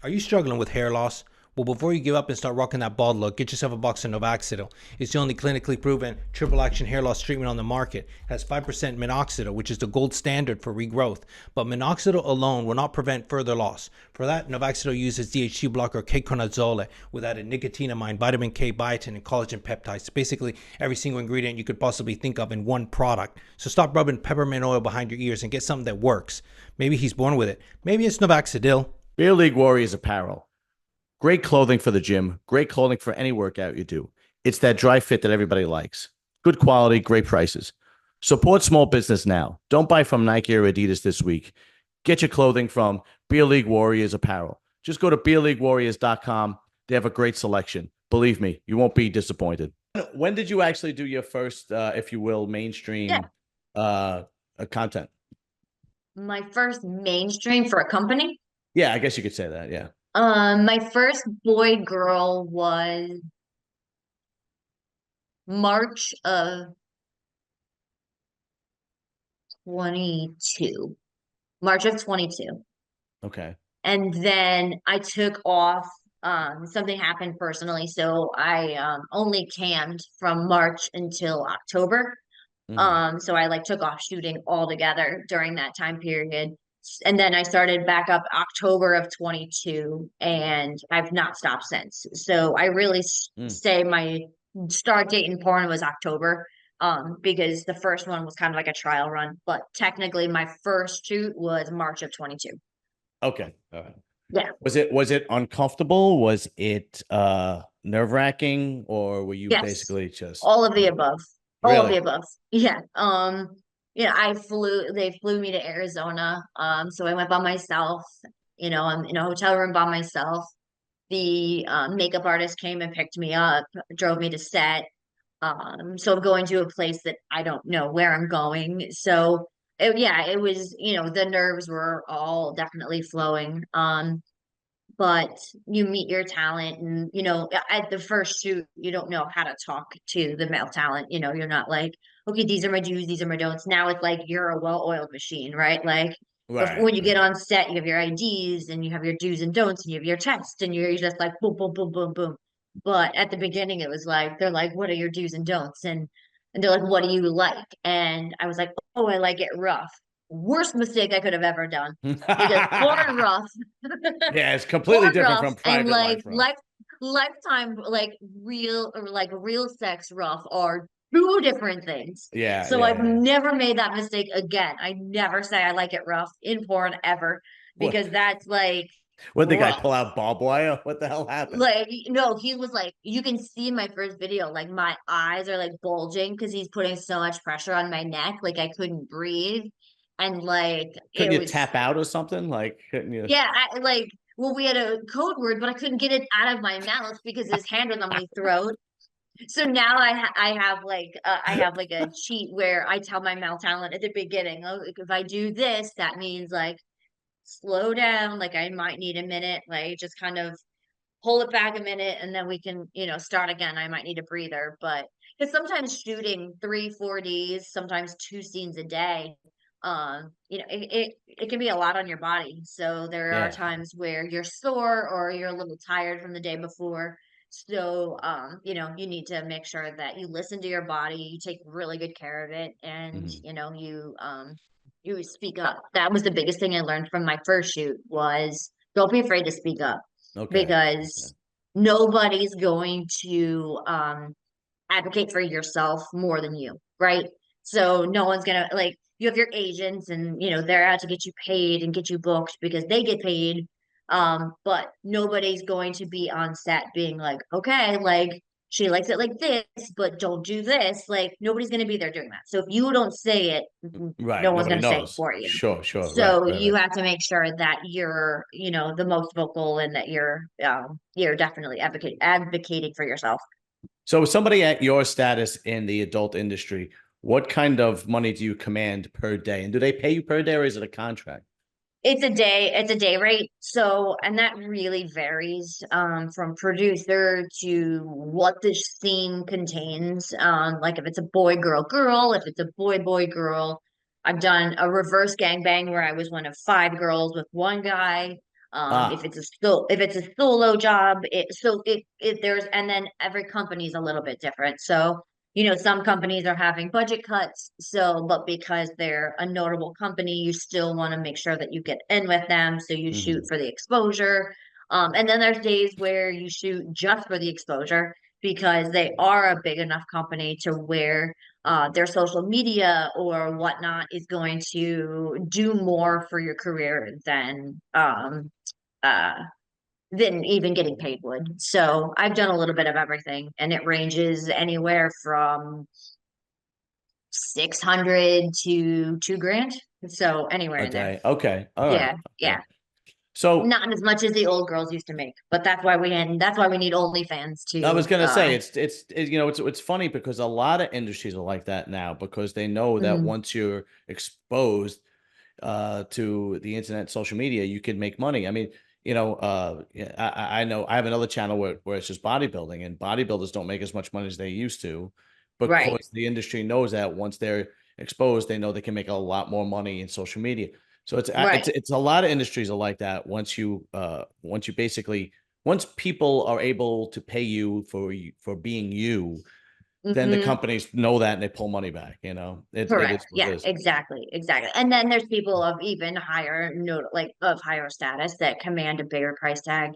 Are you struggling with hair loss? Well, before you give up and start rocking that bald look, get yourself a box of Novaxidil. It's the only clinically proven triple action hair loss treatment on the market. It has 5% minoxidil, which is the gold standard for regrowth. But minoxidil alone will not prevent further loss. For that, Novaxidil uses DHT blocker ketoconazole with added nicotinamide, vitamin K, biotin, and collagen peptides. Basically, every single ingredient you could possibly think of in one product. So stop rubbing peppermint oil behind your ears and get something that works. Maybe he's born with it. Maybe it's Novaxidil. Beer League Warriors apparel. Great clothing for the gym, great clothing for any workout you do. It's that dry fit that everybody likes. Good quality, great prices. Support small business now. Don't buy from Nike or Adidas this week. Get your clothing from Beer League Warriors apparel. Just go to beerleaguewarriors.com. They have a great selection. Believe me, you won't be disappointed. When did you actually do your first, if you will, Yeah, mainstream content? my first mainstream for a company. Yeah, I guess you could say that. Yeah. My first boy girl was March of 22. March of 22. Okay. And then I took off. Something happened personally, so I only cammed from March until October. Mhm. So I like took off shooting altogether during that time period. And then I started back up October of 22, and I've not stopped since. So I really Mm. say my start date in porn was October, because the first one was kind of like a trial run, but technically my first shoot was March of 22. Okay. All right. Yeah. Was it uncomfortable? Was it nerve-wracking, or were you Yes. basically just All of the above. All of the really? above. Yeah. They flew me to Arizona. So I went by myself. I'm in a hotel room by myself. The makeup artist came and picked me up, drove me to set. So I'm going to a place that I don't know where I'm going. So yeah, it was, the nerves were all definitely flowing. But you meet your talent, and at the first shoot you don't know how to talk to the male talent. You're not like, okay, these are my do's, these are my don'ts. Now it's like you're a well-oiled machine, right? Like, before, Right, when you get right. on set, you have your IDs and you have your do's and don'ts and you have your test, and you're just like boom, boom, boom, boom, boom. But at the beginning it was like, they're like, what are your do's and don'ts? And they're like, what do you like? And I was like, oh, I like it rough. Worst mistake I could have ever done, because porn rough Yeah, it's completely porn different rough from and private life, bro. lifetime, like real sex rough, are two different things. Yeah, So yeah, I've yeah. never made that mistake again. I never say I like it rough in porn ever, What? because that's like What the guy rough. pull out barbed wire? What the hell happened? Like, no, he was like, you can see in my first video, like my eyes are like bulging because he's putting so much pressure on my neck, like I couldn't breathe. And like Couldn't it you was, tap out or something? Like, couldn't you? yeah, well, we had a code word, but I couldn't get it out of my mouth because his hand was on my throat. So now I have like a cheat where I tell my mouth talent at the beginning, oh, like, if I do this, that means like slow down, like I might need a minute, like just kind of pull it back a minute, and then we can, start again. I might need a breather, but because sometimes shooting 3 4 days, sometimes two scenes a day, it can be a lot on your body. So there are Yeah. times where you're sore or you're a little tired from the day before. So you need to make sure that you listen to your body, you take really good care of it, and Mhm. you speak up. That was the biggest thing I learned from my first shoot, was don't be afraid to speak up, Okay. Okay. because nobody's going to advocate for yourself more than you, right? So no one's gonna, like, you have your agents, and they're out to get you paid and get you booked because they get paid. But nobody's going to be on set being like, okay, like, she likes it like this, but don't do this. Like, nobody's going to be there doing that. So if you don't say it, Right. no one's Nobody going to say it knows. for you. Sure, sure. Right, So right, you right. have to make sure that you're, the most vocal, and that you're definitely advocating for yourself. So somebody at your status in the adult industry, what kind of money do you command per day? And do they pay you per day, or is it a contract? It's a day rate. So, and that really varies from producer to what the scene contains. Like if it's a boy, girl, girl, if it's a boy, boy, girl. I've done a reverse gangbang where I was one of five girls with one guy. If Ah, it's a solo job, it there's and then every company is a little bit different. So, some companies are having budget cuts. So, but because they're a notable company, you still want to make sure that you get in with them. So you shoot mhm. for the exposure. And then there's days where you shoot just for the exposure because they are a big enough company to where their social media or whatnot is going to do more for your career uh, than even getting paid would. So I've done a little bit of everything, and it ranges anywhere from 600 to 2 grand. So anywhere A in there. day. Okay. All right. Yeah, Okay. yeah. So Not as much as the old girls used to make, but that's why we need OnlyFans I was to gonna say it's funny because a lot of industries are like that now because they know that mm, once you're exposed to the internet, social media, you can make money. I mean, yeah, I know I have another channel where it's just bodybuilding, and bodybuilders don't make as much money as they used to right, because the industry knows that once they're exposed, they know they can make a lot more money in social media. So right. it's a lot of industries are like that. Once you basically once people are able to pay you for being you, then the Hmm. companies know that and they pull money back. It Correct. is what it Yeah, is. exactly. Exactly. And then there's people of even higher note, like of higher status that command a bigger price tag.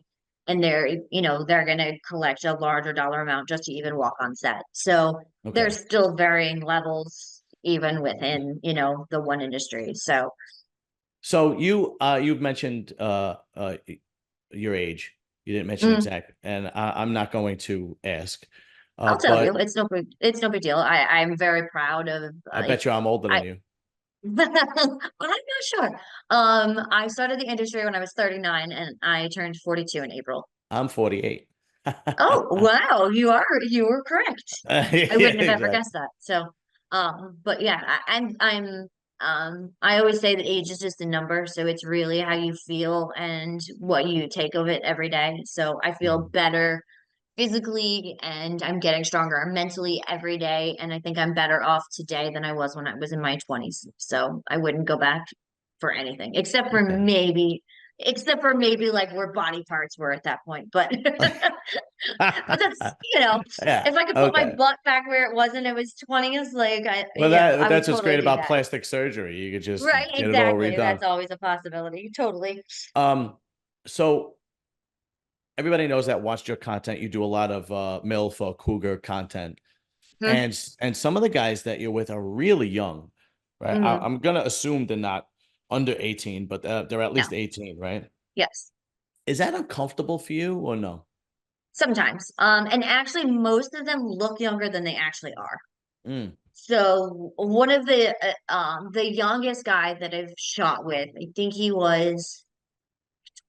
And they're going to collect a larger dollar amount just to even walk on set. So Okay. there's still varying levels even within, the one industry. So So you've mentioned your age. You didn't mention mm, exact, and I'm not going to ask. I'll tell But you, it's no big deal. I'm very proud of, I bet you I'm older than I, you. I'm not sure. I started the industry when I was 39 and I turned 42 in April. I'm 48. Oh, wow, you were correct. Yeah, I wouldn't have ever exactly. guessed that. So, but yeah, I always say that age is just a number, so it's really how you feel and what you take of it every day. So I feel Mhm. better physically and I'm getting stronger mentally every day. And I think I'm better off today than I was when I was in my 20s. So I wouldn't go back for anything Okay. except for maybe like where body parts were at that point. But but that's, Yeah. if I could put my Okay. butt back where it was and it was 20s, like Well, I would that's what's totally great do about that. plastic surgery. You could just Right, get it all exactly. redone. That's always a possibility. Totally. So everybody knows that watched your content. You do a lot of MILF or Cougar content. Hmm. And some of the guys that you're with are really young, right? Hmm. I'm gonna assume they're not under 18, but they're at No. least 18, right? Yes. Is that uncomfortable for you or no? Sometimes. And actually most of them look younger than they actually are. Mm, So one of the youngest guy that I've shot with, I think he was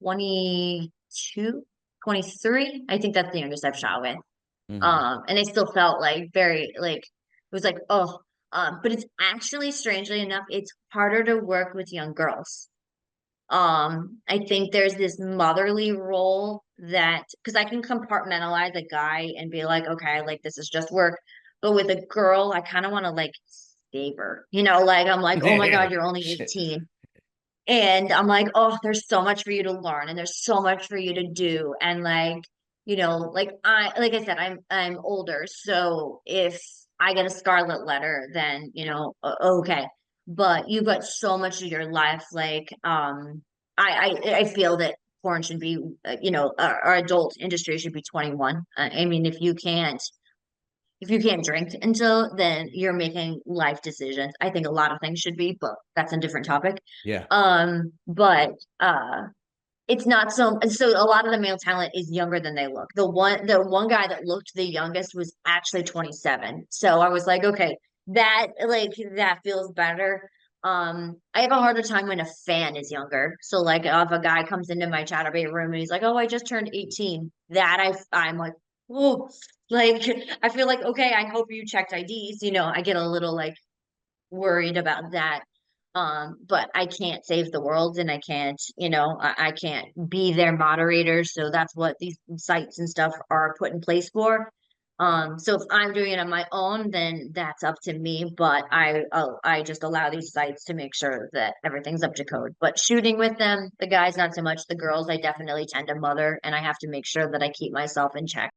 22, 23. I think that's the youngest I've shot with. hmm. And I still felt like very like it was like, oh, but it's actually strangely enough, it's harder to work with young girls. I think there's this motherly role that because I can compartmentalize a guy and be like, okay, like this is just work. But with a girl, I kind of want to like save her, like I'm like, oh my Yeah. God, you're only Shit. 18. And I'm like, oh, there's so much for you to learn and there's so much for you to do. And like I said, I'm older. So if I get a scarlet letter, then okay. But you've got so much of your life. Like I feel that porn should be our adult industry should be 21. I mean, if you can't drink until then you're making life decisions. I think a lot of things should be, but that's a different topic. Yeah. But it's not so a lot of the male talent is younger than they look. The one guy that looked the youngest was actually 27. So I was like, okay, that feels better. I have a harder time when a fan is younger. So like if a guy comes into my chatterbait room and he's like, "Oh, I just turned 18." I'm like, "Oh, like I feel like okay, I hope you checked IDs." I get a little like worried about that. But I can't save the world and I can't be their moderator. So that's what these sites and stuff are put in place for. So if I'm doing it on my own, then that's up to me, but I just allow these sites to make sure that everything's up to code. But shooting with them, the guys, not so much. The girls, I definitely tend to mother, and I have to make sure that I keep myself in check.